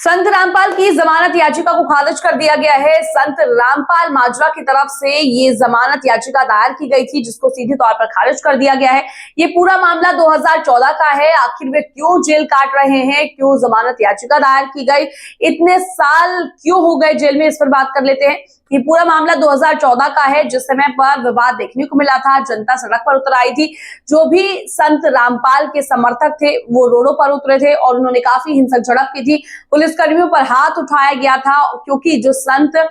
संत रामपाल की जमानत याचिका को खारिज कर दिया गया है। संत रामपाल माजरा की तरफ से ये जमानत याचिका दायर की गई थी, जिसको सीधे तौर पर खारिज कर दिया गया है। ये पूरा मामला 2014 का है। आखिर वे क्यों जेल काट रहे हैं, क्यों जमानत याचिका दायर की गई, इतने साल क्यों हो गए जेल में, इस पर बात कर लेते हैं। ये पूरा मामला 2014 का है, जिस समय पर विवाद देखने को मिला था। जनता सड़क पर उतर आई थी। जो भी संत रामपाल के समर्थक थे वो रोडों पर उतरे थे और उन्होंने काफी हिंसक झड़प की थी। पुलिसकर्मियों पर हाथ उठाया गया था, क्योंकि जो संत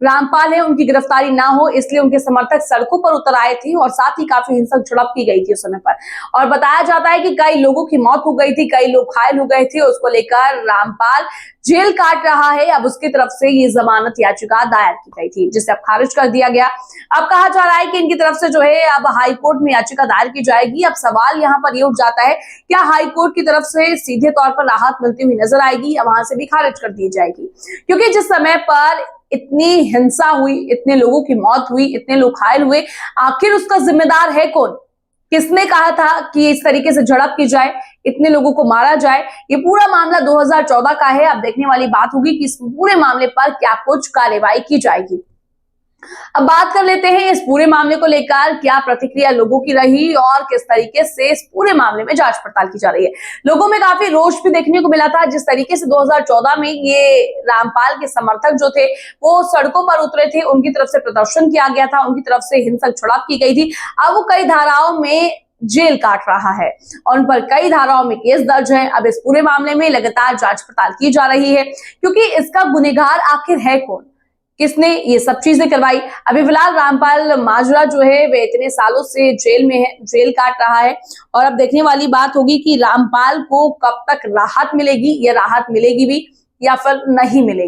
रामपाल है उनकी गिरफ्तारी ना हो, इसलिए उनके समर्थक सड़कों पर उतर आए थे और साथ ही काफी हिंसक झड़प की गई थी उस समय पर। और बताया जाता है कि कई लोगों की मौत हो गई थी, कई लोग घायल हो गए थे। उसको लेकर रामपाल जेल काट रहा है। अब उसकी तरफ से ये जमानत याचिका दायर की गई थी, जिसे अब खारिज कर दिया गया। अब कहा जा रहा है कि इनकी तरफ से जो है अब हाई कोर्ट में याचिका दायर की जाएगी। अब सवाल यहाँ पर ये उठ जाता है, क्या हाई कोर्ट की तरफ से सीधे तौर पर राहत मिलती हुई नजर आएगी या वहां से भी खारिज कर दी जाएगी? क्योंकि जिस समय पर इतनी हिंसा हुई, इतने लोगों की मौत हुई, इतने लोग घायल हुए, आखिर उसका जिम्मेदार है कौन? किसने कहा था कि इस तरीके से झड़प की जाए, इतने लोगों को मारा जाए? ये पूरा मामला 2014 का है। अब देखने वाली बात होगी कि इस पूरे मामले पर क्या कुछ कार्रवाई की जाएगी। अब बात कर लेते हैं इस पूरे मामले को लेकर क्या प्रतिक्रिया लोगों की रही और किस तरीके से इस पूरे मामले में जांच पड़ताल की जा रही है। लोगों में काफी रोष भी देखने को मिला था। जिस तरीके से 2014 में ये रामपाल के समर्थक जो थे वो सड़कों पर उतरे थे, उनकी तरफ से प्रदर्शन किया गया था, उनकी तरफ से हिंसक झड़प की गई थी। अब वो कई धाराओं में जेल काट रहा है और उन पर कई धाराओं में केस दर्ज है। अब इस पूरे मामले में लगातार जांच पड़ताल की जा रही है, क्योंकि इसका गुनहगार आखिर है कौन, किसने ये सब चीजें करवाई। अभी फिलहाल रामपाल माजरा जो है वे इतने सालों से जेल में है, जेल काट रहा है। और अब देखने वाली बात होगी कि रामपाल को कब तक राहत मिलेगी, या राहत मिलेगी भी या फिर नहीं मिलेगी।